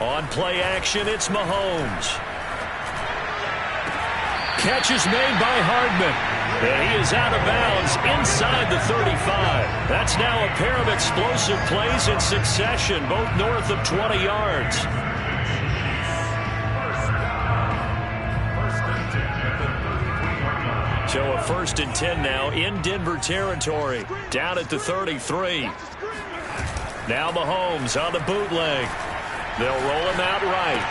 On play action, it's Mahomes. Catch is made by Hardman. And he is out of bounds inside the 35. That's now a pair of explosive plays in succession, both north of 20 yards. So a 1st and 10 now in Denver territory. Down at the 33. Now Mahomes on the bootleg. They'll roll him out right.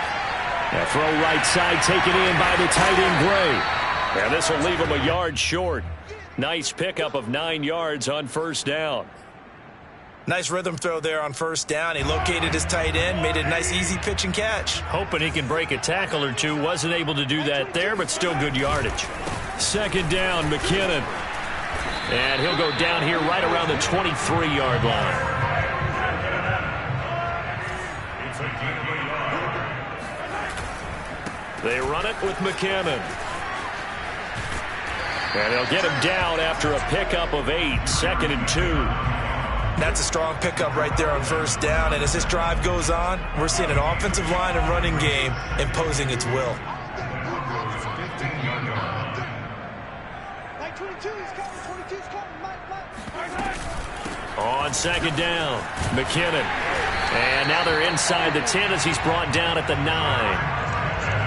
Now throw right side taken in by the tight end Gray. And this will leave him a yard short. Nice pickup of 9 yards on 1st down. Nice rhythm throw there on 1st down. He located his tight end, made it a nice easy pitch and catch. Hoping he can break a tackle or two. Wasn't able to do that there, but still good yardage. 2nd down, McKinnon. And he'll go down here right around the 23-yard line. They run it with McKinnon. And they'll get him down after a pickup of 8, 2nd and 2. That's a strong pickup right there on 1st down. And as this drive goes on, we're seeing an offensive line and running game imposing its will. On 2nd down, McKinnon. And now they're inside the 10 as he's brought down at the 9.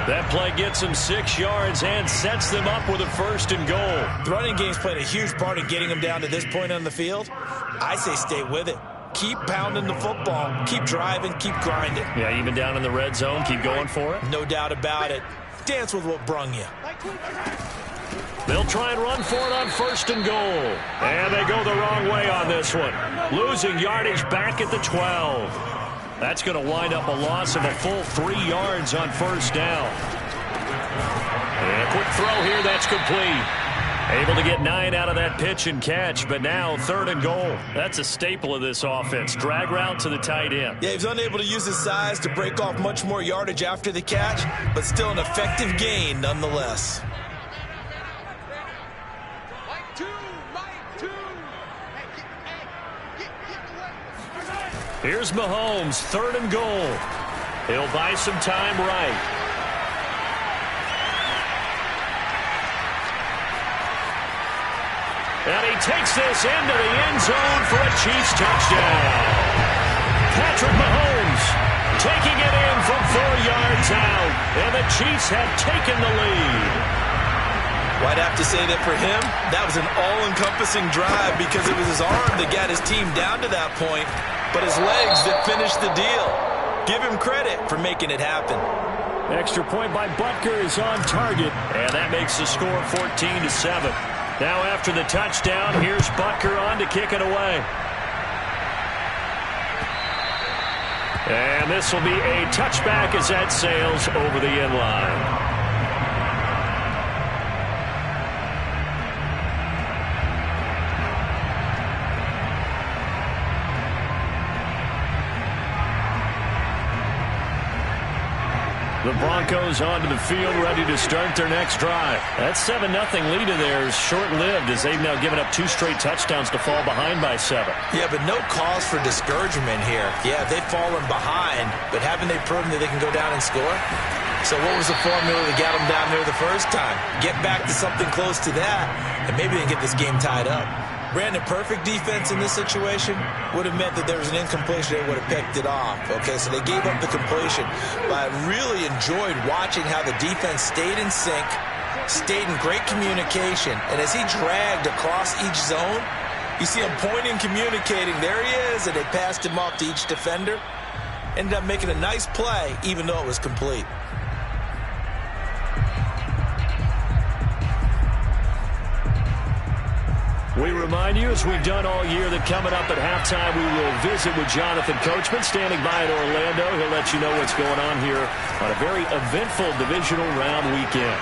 That play gets them 6 yards and sets them up with a 1st and goal. The running game's played a huge part in getting them down to this point on the field. I say stay with it. Keep pounding the football. Keep driving. Keep grinding. Yeah, even down in the red zone, keep going for it. No doubt about it. Dance with what brung you. They'll try and run for it on 1st and goal. And they go the wrong way on this one. Losing yardage back at the 12. That's going to wind up a loss of a full 3 yards on 1st down. And a quick throw here, that's complete. Able to get 9 out of that pitch and catch, but now 3rd and goal. That's a staple of this offense. Drag route to the tight end. Yeah, he's unable to use his size to break off much more yardage after the catch, but still an effective gain nonetheless. Here's Mahomes, 3rd and goal. He'll buy some time right. And he takes this into the end zone for a Chiefs touchdown. Patrick Mahomes taking it in from 4 yards out. And the Chiefs have taken the lead. Well, I'd have to say that for him, that was an all-encompassing drive because it was his arm that got his team down to that point, but his legs that finished the deal. Give him credit for making it happen. Extra point by Butker is on target, and that makes the score 14-7. Now after the touchdown, here's Butker on to kick it away. And this will be a touchback as that sails over the end line. The Broncos onto the field, ready to start their next drive. That 7-0 lead of theirs short-lived as they've now given up 2 straight touchdowns to fall behind by 7. Yeah, but no cause for discouragement here. Yeah, they've fallen behind, but haven't they proven that they can go down and score? So what was the formula that got them down there the first time? Get back to something close to that, and maybe they can get this game tied up. Brandon, perfect defense in this situation would have meant that there was an incompletion. They would have picked it off. Okay, so they gave up the completion. But I really enjoyed watching how the defense stayed in sync, stayed in great communication. And as he dragged across each zone, you see him pointing, communicating. There he is, and they passed him off to each defender. Ended up making a nice play, even though it was complete. We remind you, as we've done all year, that coming up at halftime, we will visit with Jonathan Coachman, standing by in Orlando. He'll let you know what's going on here on a very eventful divisional round weekend.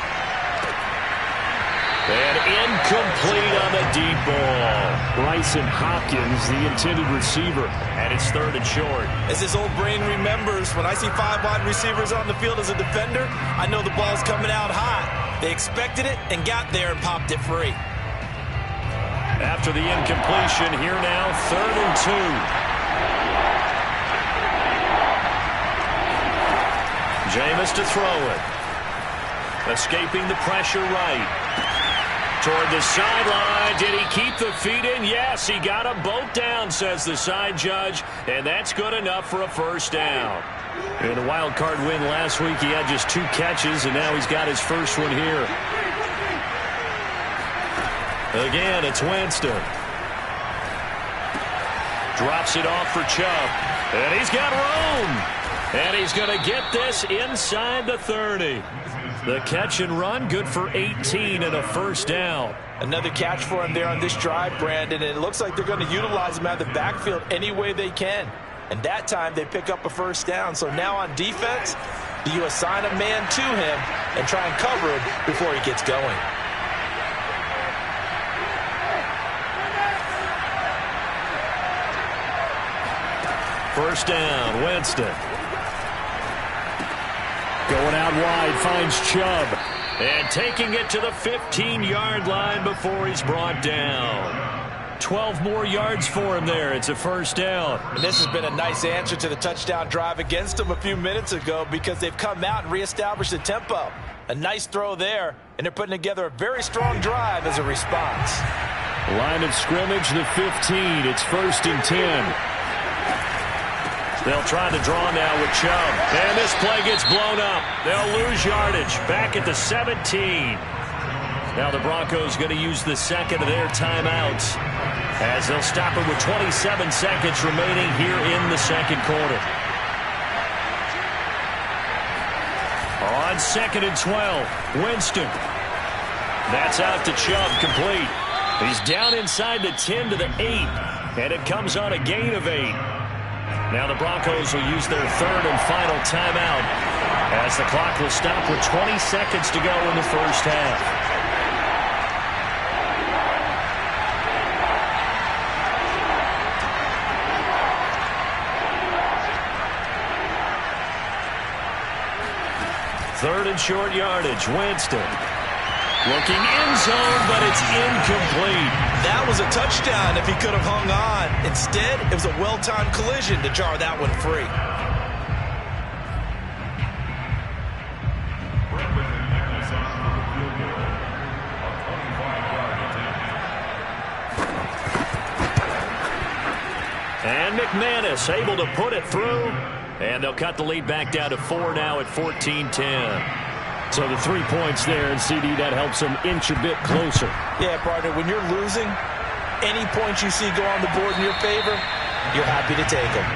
And incomplete on the deep ball. Bryson Hopkins, the intended receiver. And it's 3rd and short. As his old brain remembers, when I see 5 wide receivers on the field as a defender, I know the ball's coming out hot. They expected it and got there and popped it free. After the incompletion, here now, 3rd and 2. Jameis to throw it. Escaping the pressure right. Toward the sideline. Did he keep the feet in? Yes, he got them both down, says the side judge. And that's good enough for a 1st down. In a wild card win last week, he had just 2 catches, and now he's got his first one here. Again, it's Winston. Drops it off for Chubb. And he's got room. And he's going to get this inside the 30. The catch and run, good for 18 and a 1st down. Another catch for him there on this drive, Brandon, and it looks like they're going to utilize him out of the backfield any way they can. And that time they pick up a 1st down. So now on defense, do you assign a man to him and try and cover him before he gets going? First down, Winston. Going out wide, finds Chubb. And taking it to the 15-yard line before he's brought down. 12 more yards for him there. It's a 1st down. And this has been a nice answer to the touchdown drive against them a few minutes ago because they've come out and reestablished the tempo. A nice throw there, and they're putting together a very strong drive as a response. Line of scrimmage, the 15. It's 1st and 10. They'll try to draw now with Chubb. And this play gets blown up. They'll lose yardage. Back at the 17. Now the Broncos going to use the 2nd of their timeouts as they'll stop it with 27 seconds remaining here in the 2nd quarter. On 2nd and 12, Winston. That's out to Chubb, complete. He's down inside the 10 to the 8, and it comes on a gain of 8. Now the Broncos will use their 3rd and final timeout as the clock will stop with 20 seconds to go in the 1st half. Third and short yardage, Winston. Looking end zone, but it's incomplete. That was a touchdown if he could have hung on. Instead, it was a well-timed collision to jar that one free. And McManus able to put it through. And they'll cut the lead back down to 4 now at 14-10. So the 3 points there, and CD, that helps them inch a bit closer. Yeah, partner, when you're losing, any points you see go on the board in your favor, you're happy to take them.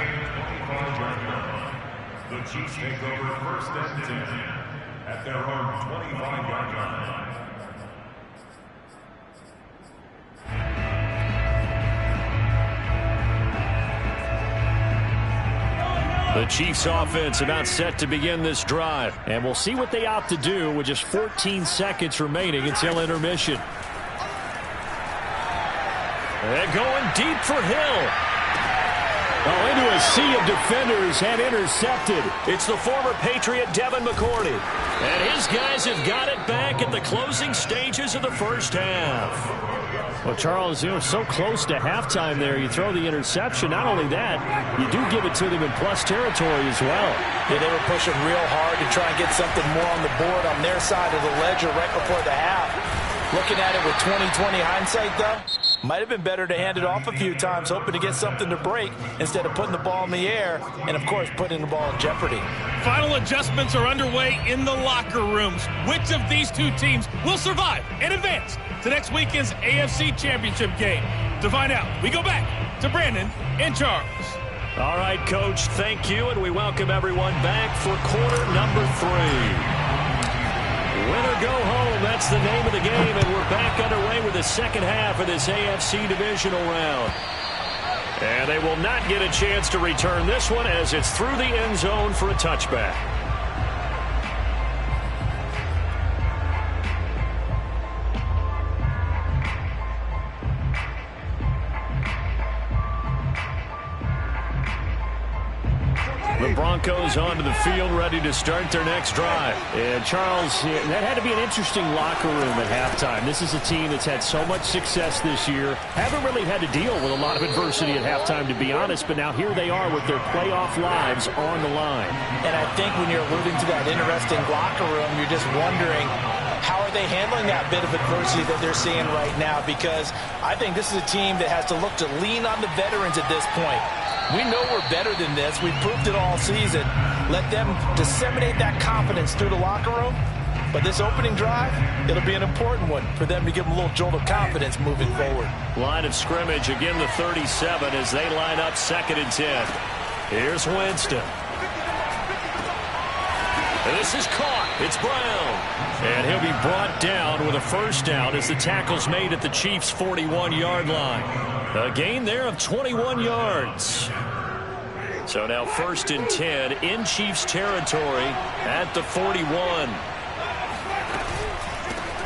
The Chiefs take over 1st and 10 at their own 25-yard line. The Chiefs offense about set to begin this drive. And we'll see what they opt to do with just 14 seconds remaining until intermission. They're going deep for Hill. Oh, into a sea of defenders and intercepted. It's the former Patriot Devin McCourty. And his guys have got it back at the closing stages of the 1st half. Well, Charles, so close to halftime there. You throw the interception. Not only that, you do give it to them in plus territory as well. Yeah, they were pushing real hard to try and get something more on the board on their side of the ledger right before the half. Looking at it with 20/20 hindsight, though, might have been better to hand it off a few times, hoping to get something to break instead of putting the ball in the air and, of course, putting the ball in jeopardy. Final adjustments are underway in the locker rooms. Which of these two teams will survive and advance to next weekend's AFC Championship game? To find out, we go back to Brandon and Charles. All right, Coach, thank you, and we welcome everyone back for quarter number 3. Win or go home, that's the name of the game, and we're back underway with the 2nd half of this AFC divisional round. And they will not get a chance to return this one as it's through the end zone for a touchback. The Broncos onto the field, ready to start their next drive. And Charles, that had to be an interesting locker room at halftime. This is a team that's had so much success this year. Haven't really had to deal with a lot of adversity at halftime, to be honest, but now here they are with their playoff lives on the line. And I think when you're alluding to that interesting locker room, you're just wondering, how are they handling that bit of adversity that they're seeing right now? Because I think this is a team that has to look to lean on the veterans at this point. We know we're better than this. We've proved it all season. Let them disseminate that confidence through the locker room. But this opening drive, it'll be an important one for them to give them a little jolt of confidence moving forward. Line of scrimmage, again the 37 as they line up 2nd and 10. Here's Winston. And this is caught. It's Brown. And he'll be brought down with a first down as the tackle's made at the Chiefs' 41-yard line. A gain there of 21 yards. So now 1st and 10 in Chiefs territory at the 41.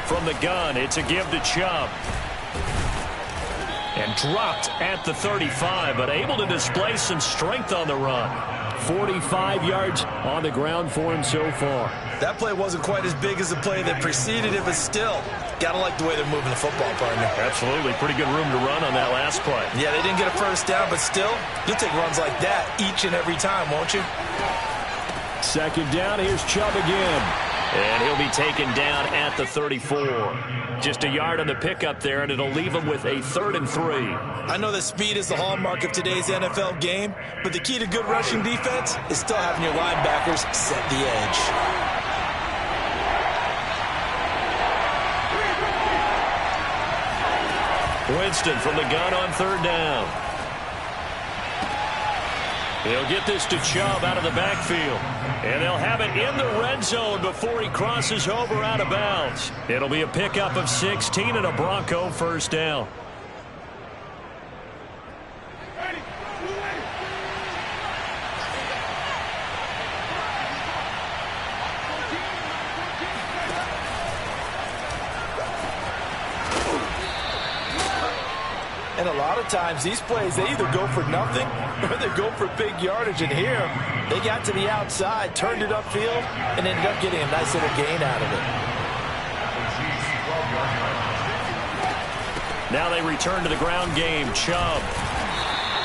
From the gun, it's a give to Chubb. And dropped at the 35, but able to display some strength on the run. 45 yards on the ground for him so far. That play wasn't quite as big as the play that preceded it, but still, gotta like the way they're moving the football, partner. Absolutely. Pretty good room to run on that last play. Yeah, they didn't get a first down, but still, you'll take runs like that each and every time, won't you? 2nd down, here's Chubb again. And he'll be taken down at the 34. Just a yard on the pickup there, and it'll leave him with a 3rd and 3. I know that speed is the hallmark of today's NFL game, but the key to good rushing defense is still having your linebackers set the edge. Winston from the gun on 3rd down. He'll get this to Chubb out of the backfield. And they'll have it in the red zone before he crosses over out of bounds. It'll be a pickup of 16 and a Bronco first down. And a lot of times, these plays, they either go for nothing or they go for big yardage. And here, they got to the outside, turned it upfield, and ended up getting a nice little gain out of it. Now they return to the ground game. Chubb.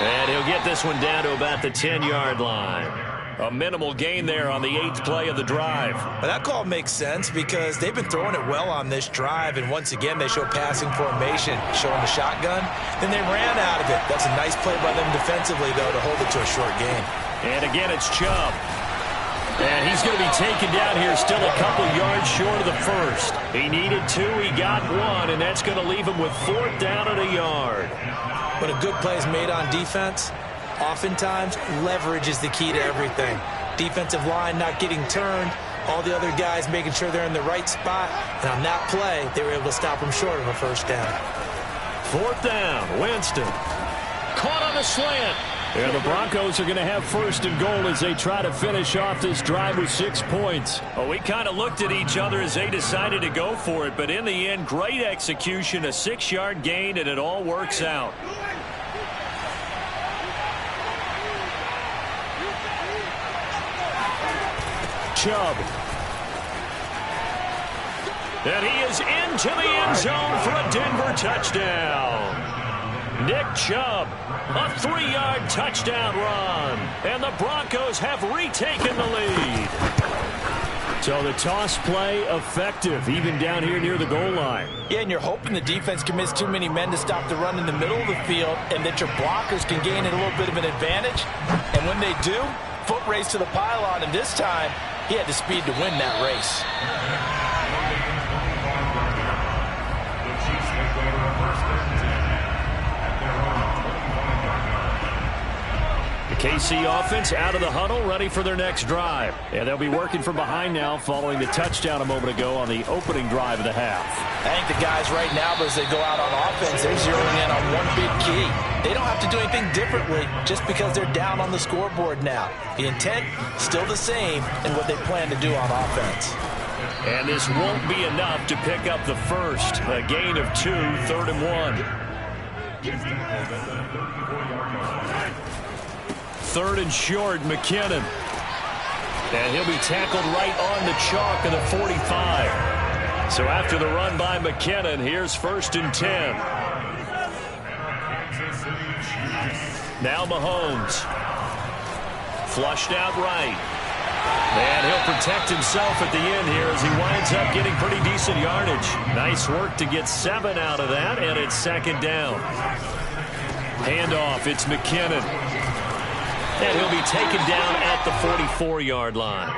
And he'll get this one down to about the 10-yard line. A minimal gain there on the 8th play of the drive. Well, that call makes sense because they've been throwing it well on this drive, and once again they show passing formation, showing the shotgun. Then they ran out of it. That's a nice play by them defensively, though, to hold it to a short gain. And again, it's Chubb. And he's going to be taken down here still a couple yards short of the first. He needed 2, he got 1, and that's going to leave him with 4th down and a yard. When a good play is made on defense, oftentimes, leverage is the key to everything. Defensive line not getting turned, all the other guys making sure they're in the right spot. And on that play, they were able to stop them short of a first down. 4th down, Winston. Caught on the slant. And the Broncos are going to have 1st and goal as they try to finish off this drive with 6 points. Well, we kind of looked at each other as they decided to go for it. But in the end, great execution, a 6-yard gain, and it all works out. Chubb. And he is into the end zone for a Denver touchdown. Nick Chubb, a 3-yard touchdown run. And the Broncos have retaken the lead. So the toss play effective, even down here near the goal line. Yeah, and you're hoping the defense commits too many men to stop the run in the middle of the field and that your blockers can gain a little bit of an advantage. And when they do, foot race to the pylon, and this time, he had the speed to win that race. The KC offense out of the huddle, ready for their next drive. And they'll be working from behind now following the touchdown a moment ago on the opening drive of the half. I think the guys right now, as they go out on offense, they're zeroing in on one big key. They don't have to do anything differently just because they're down on the scoreboard now. The intent, still the same in what they plan to do on offense. And this won't be enough to pick up the first. A gain of 2, 3rd and 1. 3rd and short, McKinnon. And he'll be tackled right on the chalk of the 45. So after the run by McKinnon, here's 1st and 10. Now Mahomes. Flushed out right. And he'll protect himself at the end here as he winds up getting pretty decent yardage. Nice work to get 7 out of that, and it's 2nd down. Handoff, it's McKinnon. And he'll be taken down at the 44-yard line.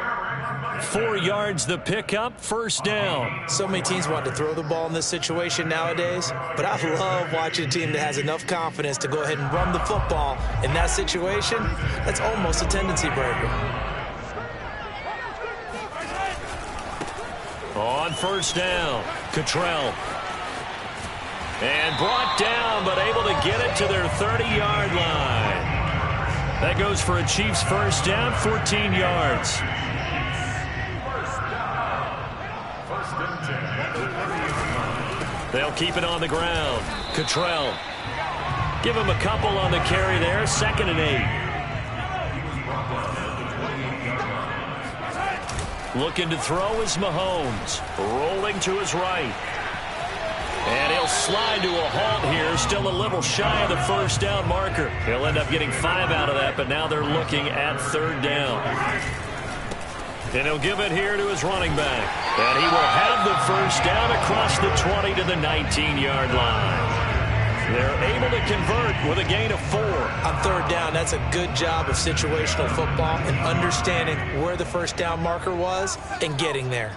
4 yards the pickup, 1st down. So many teams want to throw the ball in this situation nowadays, but I love watching a team that has enough confidence to go ahead and run the football. In that situation, that's almost a tendency breaker. On 1st down, Cottrell. And brought down, but able to get it to their 30-yard line. That goes for a Chiefs 1st down, 14 yards. They'll keep it on the ground. Cottrell. Give him a couple on the carry there, 2nd and 8. Looking to throw is Mahomes. Rolling to his right. And he'll slide to a halt here. Still a little shy of the 1st down marker. He'll end up getting 5 out of that, but now they're looking at 3rd down. And he'll give it here to his running back. And he will have the 1st down across the 20 to the 19-yard line. They're able to convert with a gain of 4. On 3rd down, that's a good job of situational football and understanding where the 1st down marker was and getting there.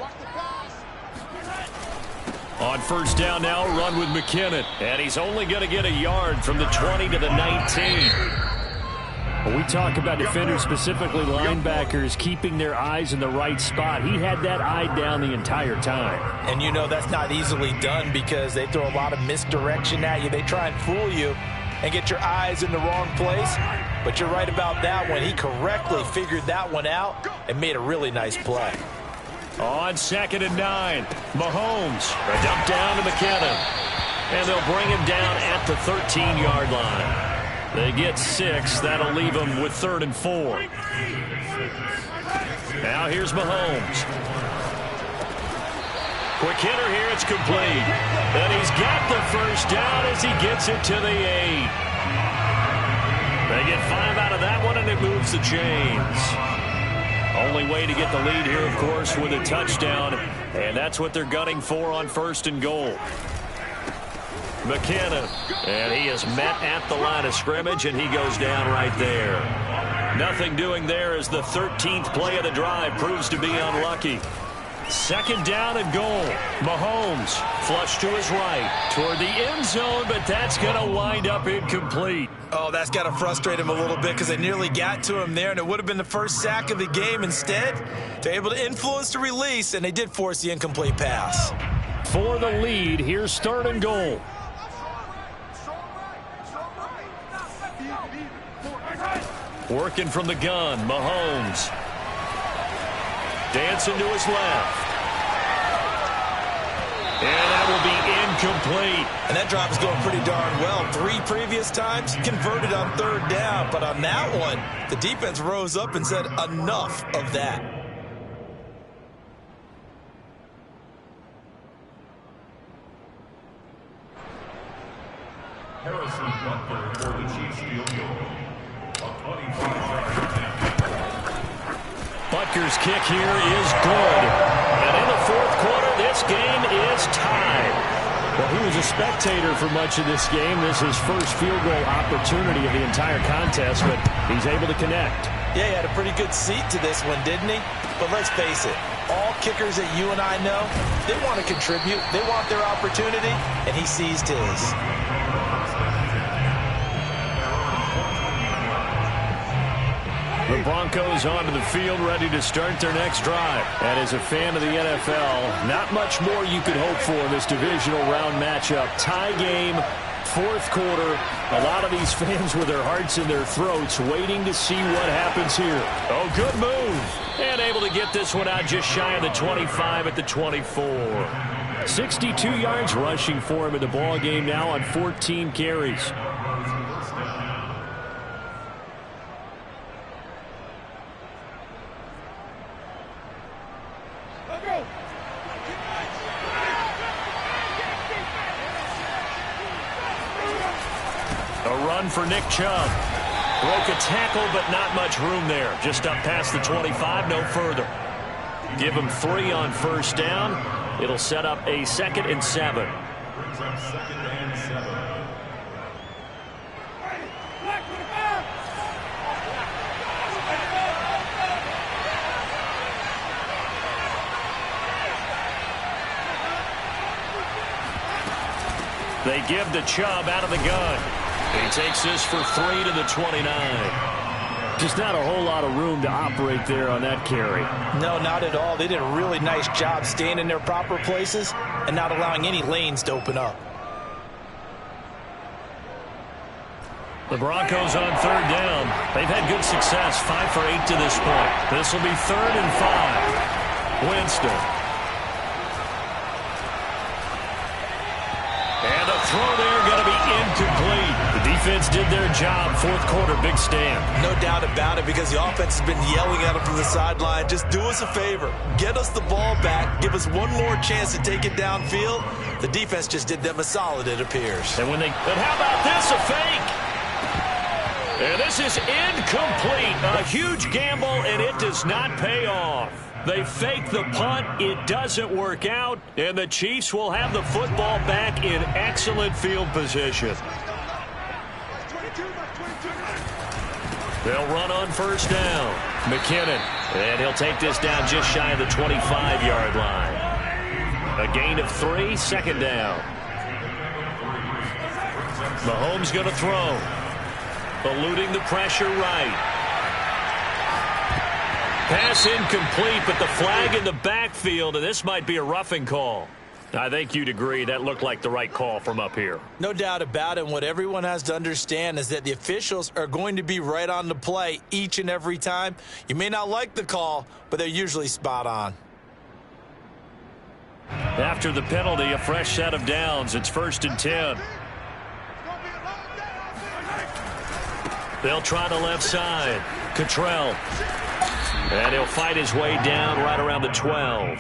On 1st down now, run with McKinnon. And he's only going to get a yard from the 20 to the 19. When we talk about defenders, specifically linebackers, keeping their eyes in the right spot, he had that eye down the entire time. And you know that's not easily done because they throw a lot of misdirection at you. They try and fool you and get your eyes in the wrong place. But you're right about that one. He correctly figured that one out and made a really nice play. On 2nd and 9, Mahomes. A dump down to McKinnon. And they'll bring him down at the 13-yard line. They get 6. That'll leave them with 3rd and 4. Now here's Mahomes. Quick hitter here. It's complete. And he's got the 1st down as he gets it to the 8. They get 5 out of that one, and it moves the chains. Only way to get the lead here, of course, with a touchdown. And that's what they're gunning for on 1st and goal. McKinnon, and he is met at the line of scrimmage, and he goes down right there. Nothing doing there as the 13th play of the drive proves to be unlucky. 2nd down and goal. Mahomes, flush to his right, toward the end zone, but that's going to wind up incomplete. Oh, that's got to frustrate him a little bit because they nearly got to him there, and it would have been the 1st sack of the game. Instead, they're able to influence the release, and they did force the incomplete pass. For the lead, here's 3rd and goal. Working from the gun, Mahomes. Dancing to his left. And that will be incomplete. And that drop is going pretty darn well. 3 previous times converted on 3rd down. But on that one, the defense rose up and said, enough of that. Harrison Butker for the Chiefs field goal. Butker's kick here is good. And in the 4th quarter, this game is tied. Well, he was a spectator for much of this game. This is his first field goal opportunity of the entire contest, but he's able to connect. Yeah, he had a pretty good seat to this one, didn't he? But let's face it, all kickers that you and I know, they want to contribute. They want their opportunity, and he seized his. The Broncos onto the field, ready to start their next drive. And as a fan of the NFL, not much more you could hope for in this divisional round matchup. Tie game, 4th quarter. A lot of these fans with their hearts in their throats waiting to see what happens here. Oh, good move. And able to get this one out just shy of the 25 at the 24. 62 yards rushing for him in the ball game now on 14 carries. A run for Nick Chubb. Broke a tackle, but not much room there. Just up past the 25, no further. Give him 3 on first down. It'll set up a 2nd and 7. Brings up 2nd and 7. They give to Chubb out of the gun. He takes this for 3 to the 29. Just not a whole lot of room to operate there on that carry. No, not at all. They did a really nice job staying in their proper places and not allowing any lanes to open up. The Broncos on 3rd down. They've had good success, 5 for 8 to this point. This will be 3rd and 5. Winston. And the throw there going to be incomplete. The defense did their job. 4th quarter, big stand. No doubt about it, because the offense has been yelling at them from the sideline. Just do us a favor. Get us the ball back. Give us one more chance to take it downfield. The defense just did them a solid, it appears. And how about this, a fake? And this is incomplete. A huge gamble, and it does not pay off. They fake the punt. It doesn't work out, and the Chiefs will have the football back in excellent field position. They'll run on first down. McKinnon, and he'll take this down just shy of the 25-yard line. A gain of 3, 2nd down. Mahomes going to throw. Eluding the pressure right. Pass incomplete, but the flag in the backfield, and this might be a roughing call. I think you'd agree that looked like the right call from up here. No doubt about it. And what everyone has to understand is that the officials are going to be right on the play each and every time. You may not like the call, but they're usually spot on. After the penalty, a fresh set of downs. It's 1st and 10. They'll try the left side. Cottrell. And he'll fight his way down right around the 12.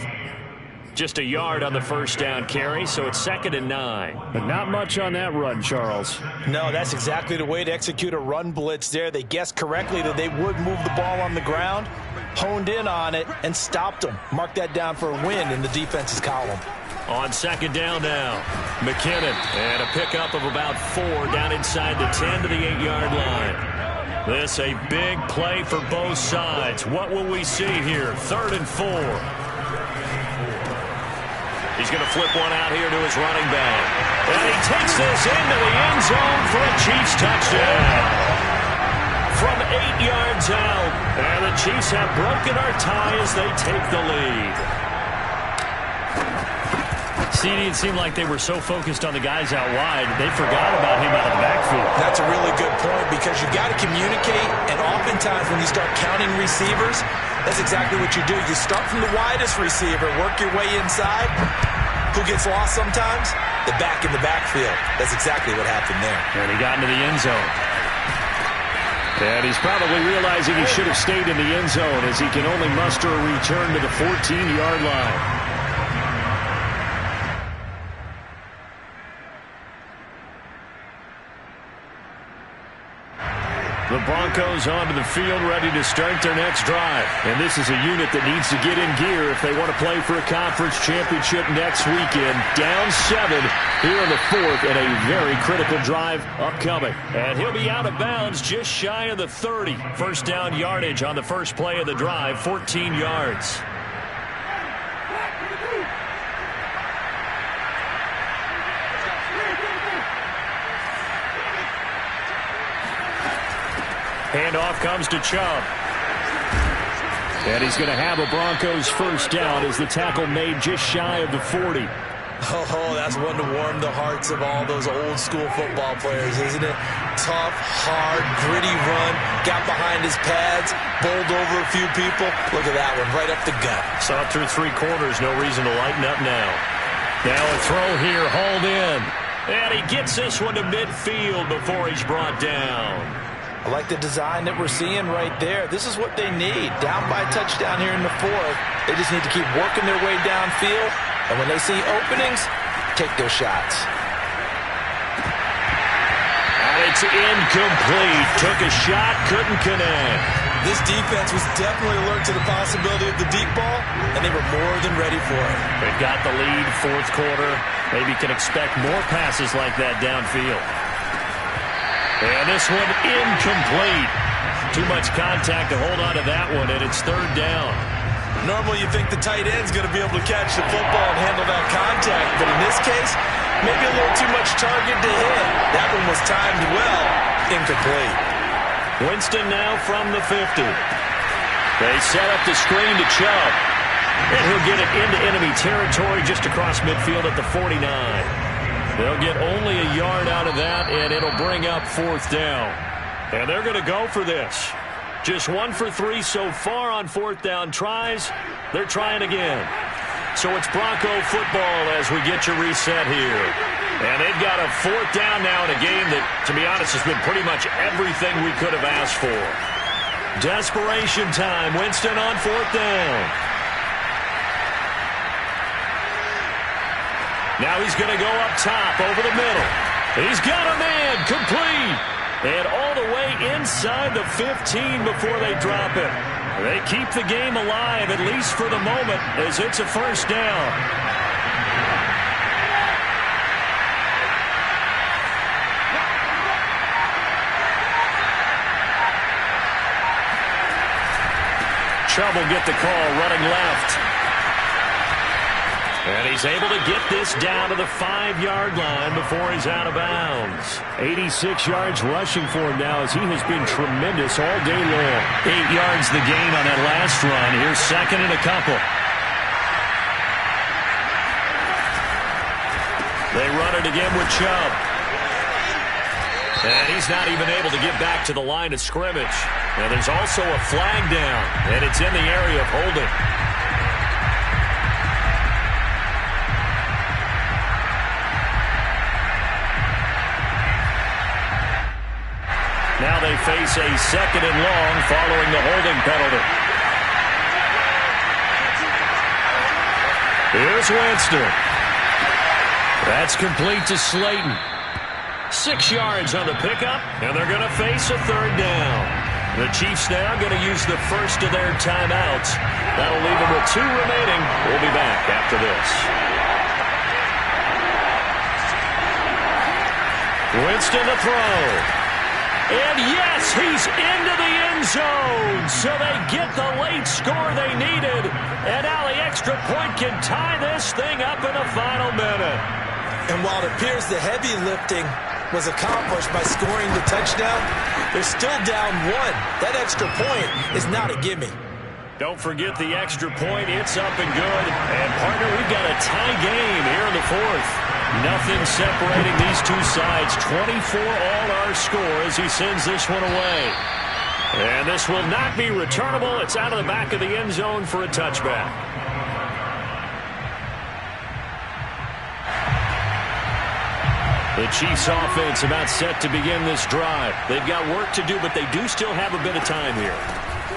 Just a yard on the first down carry, so it's 2nd and 9. But not much on that run, Charles. No, that's exactly the way to execute a run blitz there. They guessed correctly that they would move the ball on the ground, honed in on it, and stopped them. Mark that down for a win in the defense's column. On 2nd down now, McKinnon, and a pickup of about 4 down inside the 10 to the 8-yard line. This a big play for both sides. What will we see here? 3rd and 4. He's going to flip one out here to his running back. And he takes this into the end zone for a Chiefs touchdown. From 8 yards out. And the Chiefs have broken our tie as they take the lead. CD, it seemed like they were so focused on the guys out wide, they forgot about him out of the backfield. That's a really good point, because you've got to communicate, and oftentimes when you start counting receivers, that's exactly what you do. You start from the widest receiver, work your way inside. Who gets lost sometimes? The back in the backfield. That's exactly what happened there. And he got into the end zone. And he's probably realizing he should have stayed in the end zone, as he can only muster a return to the 14-yard line. The Broncos onto the field, ready to start their next drive. And this is a unit that needs to get in gear if they want to play for a conference championship next weekend. Down 7 here in the 4th, and a very critical drive upcoming. And he'll be out of bounds just shy of the 30. First down yardage on the first play of the drive, 14 yards. Handoff comes to Chubb. And he's going to have a Broncos first down as the tackle made just shy of the 40. Oh, that's one to warm the hearts of all those old school football players, isn't it? Tough, hard, gritty run. Got behind his pads, bowled over a few people. Look at that one, right up the gut. Saw it through 3 quarters, no reason to lighten up now. Now a throw here, hauled in. And he gets this one to midfield before he's brought down. I like the design that we're seeing right there. This is what they need. Down by a touchdown here in the fourth. They just need to keep working their way downfield. And when they see openings, take their shots. And it's incomplete. Took a shot, couldn't connect. This defense was definitely alert to the possibility of the deep ball, and they were more than ready for it. They've got the lead, fourth quarter. Maybe can expect more passes like that downfield. And this one incomplete. Too much contact to hold on to that one, and it's third down. Normally you think the tight end's going to be able to catch the football and handle that contact, but in this case, maybe a little too much target to hit. That one was timed well. Incomplete. Winston now from the 50. They set up the screen to Chubb. And he'll get it into enemy territory just across midfield at the 49. They'll get only a yard out of that, and it'll bring up fourth down. And they're going to go for this. Just 1 for 3 so far on fourth down tries. They're trying again. So it's Bronco football as we get you reset here. And they've got a fourth down now in a game that, to be honest, has been pretty much everything we could have asked for. Desperation time. Winston on fourth down. Now he's going to go up top over the middle. He's got a man complete. And all the way inside the 15 before they drop it. They keep the game alive, at least for the moment, as it's a first down. Chubb will get the call running left. And he's able to get this down to the 5-yard line before he's out of bounds. 86 yards rushing for him now as he has been tremendous all day long. 8 yards the gain on that last run. Here's second and a couple. They run it again with Chubb. And he's not even able to get back to the line of scrimmage. Now there's also a flag down, and it's in the area of holding. Now they face a second and long following the holding penalty. Here's Winston. That's complete to Slayton. 6 yards on the pickup, and they're going to face a third down. The Chiefs now going to use the first of their timeouts. That'll leave them with 2 remaining. We'll be back after this. Winston to throw. And yes, he's into the end zone. So they get the late score they needed. And now the extra point can tie this thing up in the final minute. And while it appears the heavy lifting was accomplished by scoring the touchdown, they're still down 1. That extra point is not a gimme. Don't forget the extra point. It's up and good. And, partner, we've got a tie game here in the fourth. Nothing separating these two sides. 24 all our score as he sends this one away. And this will not be returnable. It's out of the back of the end zone for a touchback. The Chiefs offense about set to begin this drive. They've got work to do, but they do still have a bit of time here.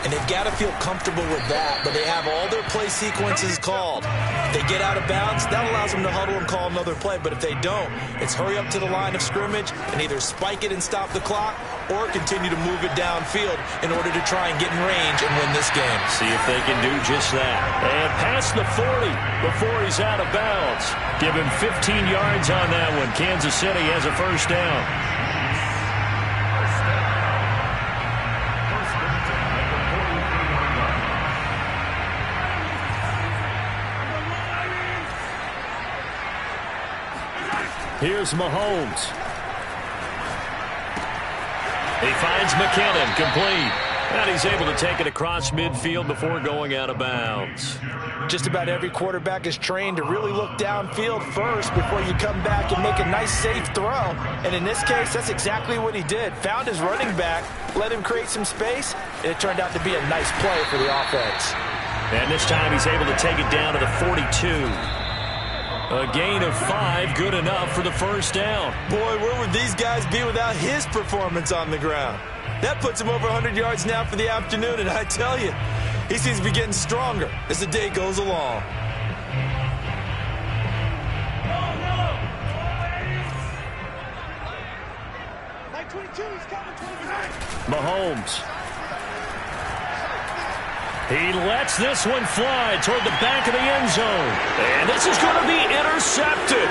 And they've got to feel comfortable with that, but they have all their play sequences called. If they get out of bounds, that allows them to huddle and call another play. But if they don't, it's hurry up to the line of scrimmage and either spike it and stop the clock or continue to move it downfield in order to try and get in range and win this game. See if they can do just that. And past the 40 before he's out of bounds. Give him 15 yards on that one. Kansas City has a first down. Here's Mahomes. He finds McKinnon, complete. And he's able to take it across midfield before going out of bounds. Just about every quarterback is trained to really look downfield first before you come back and make a nice, safe throw. And in this case, that's exactly what he did. Found his running back, let him create some space, and it turned out to be a nice play for the offense. And this time he's able to take it down to the 42. A gain of 5, good enough for the first down. Boy, where would these guys be without his performance on the ground? That puts him over 100 yards now for the afternoon, and I tell you, he seems to be getting stronger as the day goes along. Mahomes. He lets this one fly toward the back of the end zone. And this is going to be intercepted.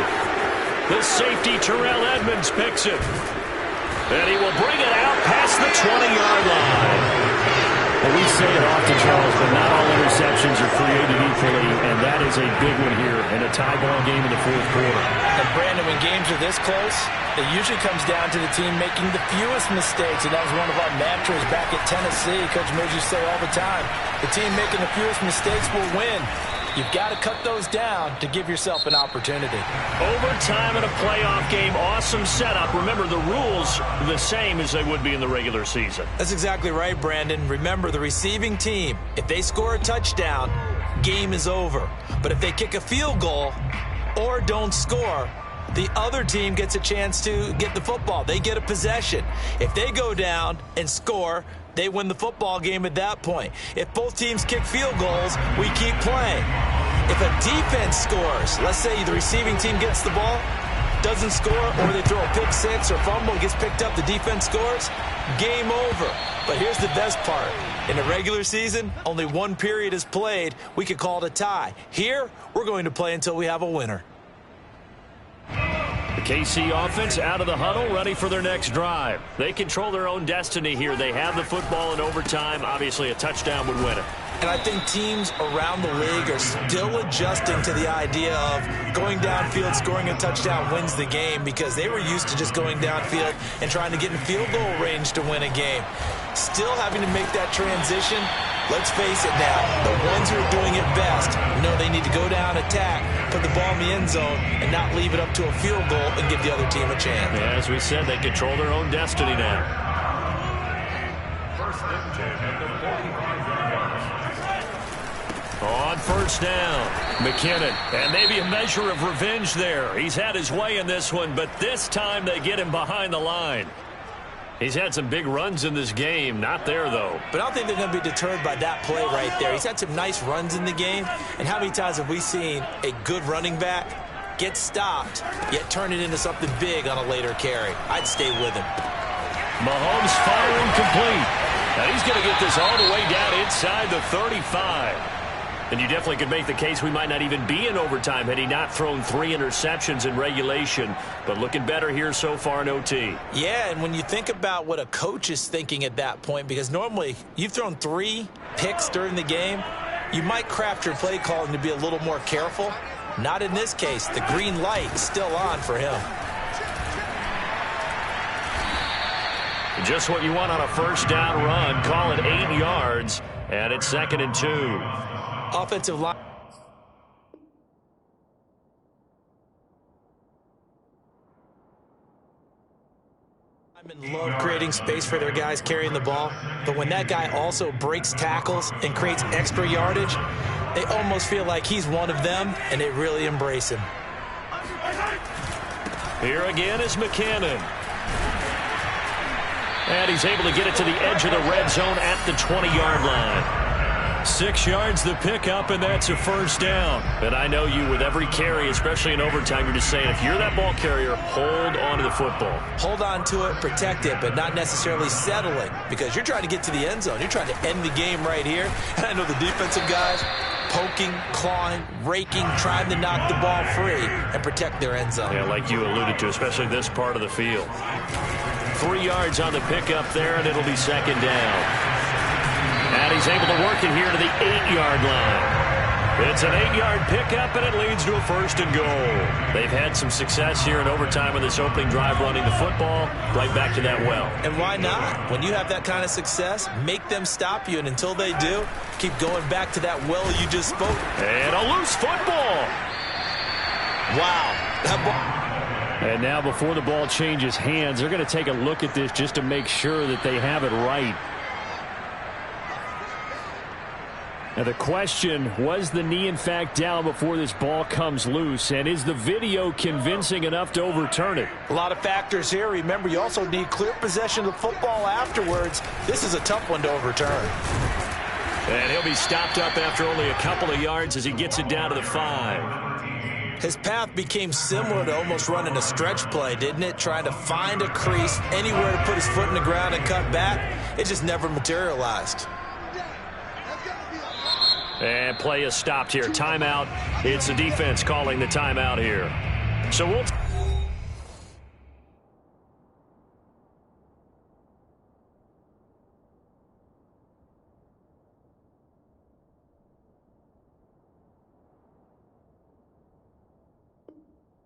The safety, Terrell Edmonds, picks it. And he will bring it out past the 20-yard line. Well, we say it often, Charles, but not all interceptions are created equally, and that is a big one here in a tie ball game in the fourth quarter. And, Brandon, when games are this close, it usually comes down to the team making the fewest mistakes, and that was one of our mantras back at Tennessee. Coach Mills used to say all the time, the team making the fewest mistakes will win. You've got to cut those down to give yourself an opportunity. Overtime in a playoff game, awesome setup. Remember, the rules are the same as they would be in the regular season. That's exactly right, Brandon. Remember, the receiving team, if they score a touchdown, game is over. But if they kick a field goal or don't score, the other team gets a chance to get the football. They get a possession. If they go down and score, they win the football game at that point. If both teams kick field goals, we keep playing. If a defense scores, let's say the receiving team gets the ball, doesn't score, or they throw a pick six or fumble, gets picked up, the defense scores, game over. But here's the best part. In the regular season, only one period is played. We could call it a tie. Here, we're going to play until we have a winner. The KC offense out of the huddle, ready for their next drive. They control their own destiny here. They have the football in overtime. Obviously, a touchdown would win it. And I think teams around the league are still adjusting to the idea of going downfield, scoring a touchdown wins the game, because they were used to just going downfield and trying to get in field goal range to win a game. Still having to make that transition. Let's face it now, the ones who are doing it best know they need to go down, attack, put the ball in the end zone, and not leave it up to a field goal and give the other team a chance. Yeah, as we said, they control their own destiny now. First and 10 at the 45 yard line. On first down, McKinnon. And maybe a measure of revenge there. He's had his way in this one, but this time they get him behind the line. He's had some big runs in this game. Not there, though. But I don't think they're going to be deterred by that play right there. He's had some nice runs in the game. And how many times have we seen a good running back get stopped, yet turn it into something big on a later carry? I'd stay with him. Mahomes firing complete. Now he's going to get this all the way down inside the 35. And you definitely could make the case we might not even be in overtime had he not thrown 3 interceptions in regulation. But looking better here so far in OT. Yeah, and when you think about what a coach is thinking at that point, because normally you've thrown 3 picks during the game, you might craft your play calling to be a little more careful. Not in this case. The green light is still on for him. Just what you want on a first down run. Call it 8 yards, and it's 2nd and 2. Offensive line. Love creating space for their guys carrying the ball, but when that guy also breaks tackles and creates extra yardage, they almost feel like he's one of them, and they really embrace him. Here again is McKinnon. And he's able to get it to the edge of the red zone at the 20-yard line. 6 yards the pickup, and that's a first down. And I know you, with every carry, especially in overtime, you're just saying, if you're that ball carrier, hold on to the football. Hold on to it, protect it, but not necessarily settling, because you're trying to get to the end zone. You're trying to end the game right here. And I know the defensive guys poking, clawing, raking, trying to knock the ball free and protect their end zone. Yeah, like you alluded to, especially this part of the field. 3 yards on the pickup there, and it'll be 2nd down. And he's able to work it here to the 8-yard line. It's an 8-yard pickup, and it leads to a 1st and goal. They've had some success here in overtime in this opening drive running the football right back to that well. And why not? When you have that kind of success, make them stop you, and until they do, keep going back to that well you just spoke. And a loose football. Wow. That ball. And now before the ball changes hands, they're going to take a look at this just to make sure that they have it right. Now the question, was the knee in fact down before this ball comes loose? And is the video convincing enough to overturn it? A lot of factors here. Remember, you also need clear possession of the football afterwards. This is a tough one to overturn. And he'll be stopped up after only a couple of yards as he gets it down to the 5. His path became similar to almost running a stretch play, didn't it? Trying to find a crease, anywhere to put his foot in the ground and cut back. It just never materialized. And play is stopped here. Timeout. It's the defense calling the timeout here. So we'll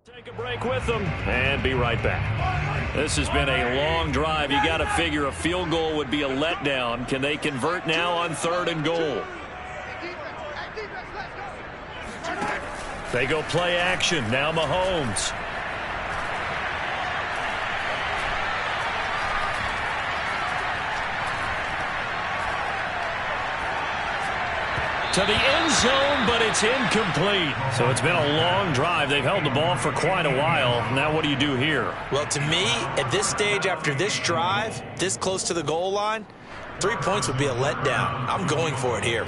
take a break with them and be right back. This has been a long drive. You got to figure a field goal would be a letdown. Can they convert now on 3rd and goal? They go play action. Now Mahomes. To the end zone, but it's incomplete. So it's been a long drive. They've held the ball for quite a while. Now what do you do here? Well, to me, at this stage after this drive, this close to the goal line, 3 points would be a letdown. I'm going for it here.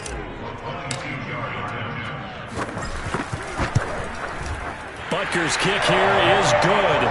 Butker's kick here is good.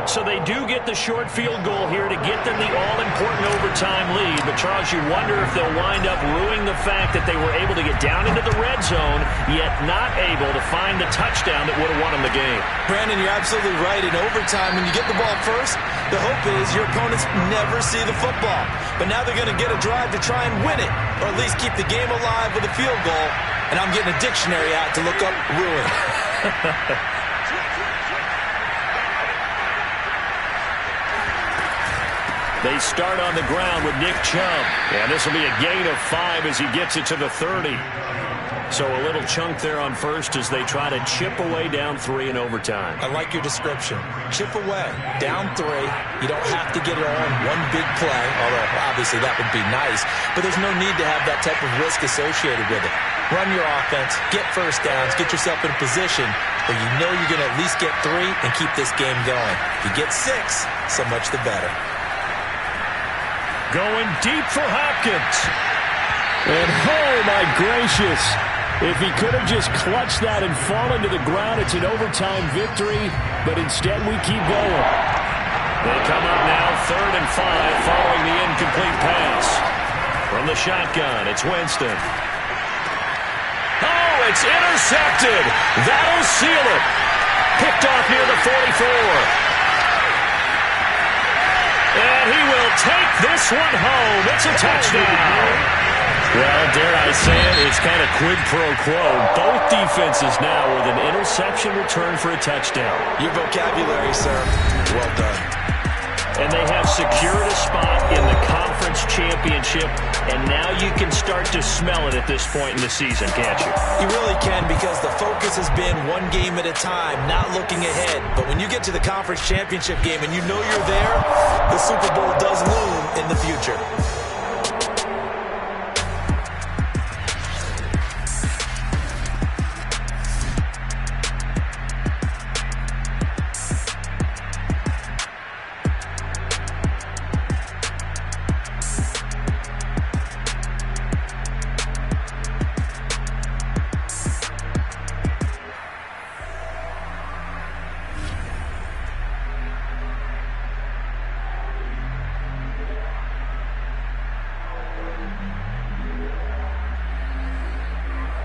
So they do get the short field goal here to get them the all-important overtime lead. But, Charles, you wonder if they'll wind up ruining the fact that they were able to get down into the red zone, yet not able to find the touchdown that would have won them the game. Brandon, you're absolutely right. In overtime, when you get the ball first, the hope is your opponents never see the football. But now they're going to get a drive to try and win it, or at least keep the game alive with a field goal. And I'm getting a dictionary out to look up ruin. They start on the ground with Nick Chubb. And this will be a gain of 5 as he gets it to the 30. So a little chunk there on first as they try to chip away down 3 in overtime. I like your description. Chip away. Down 3. You don't have to get it all in one big play, although obviously that would be nice. But there's no need to have that type of risk associated with it. Run your offense, get first downs, get yourself in a position where you know you're going to at least get 3 and keep this game going. If you get 6, so much the better. Going deep for Hopkins. And oh my gracious, if he could have just clutched that and fallen to the ground, it's an overtime victory, but instead we keep going. They come up now 3rd and 5 following the incomplete pass. From the shotgun, it's Winston. Oh, it's intercepted. That'll seal it. Picked off near the 44. And he will take this one home. It's a touchdown. Well, dare I say it, it's kind of quid pro quo. Both defenses now with an interception return for a touchdown. Your vocabulary, sir. Well done. And they have secured a spot in the conference championship, and now you can start to smell it at this point in the season, can't you? You really can, because the focus has been one game at a time, not looking ahead. But when you get to the conference championship game and you know you're there, the Super Bowl does loom in the future.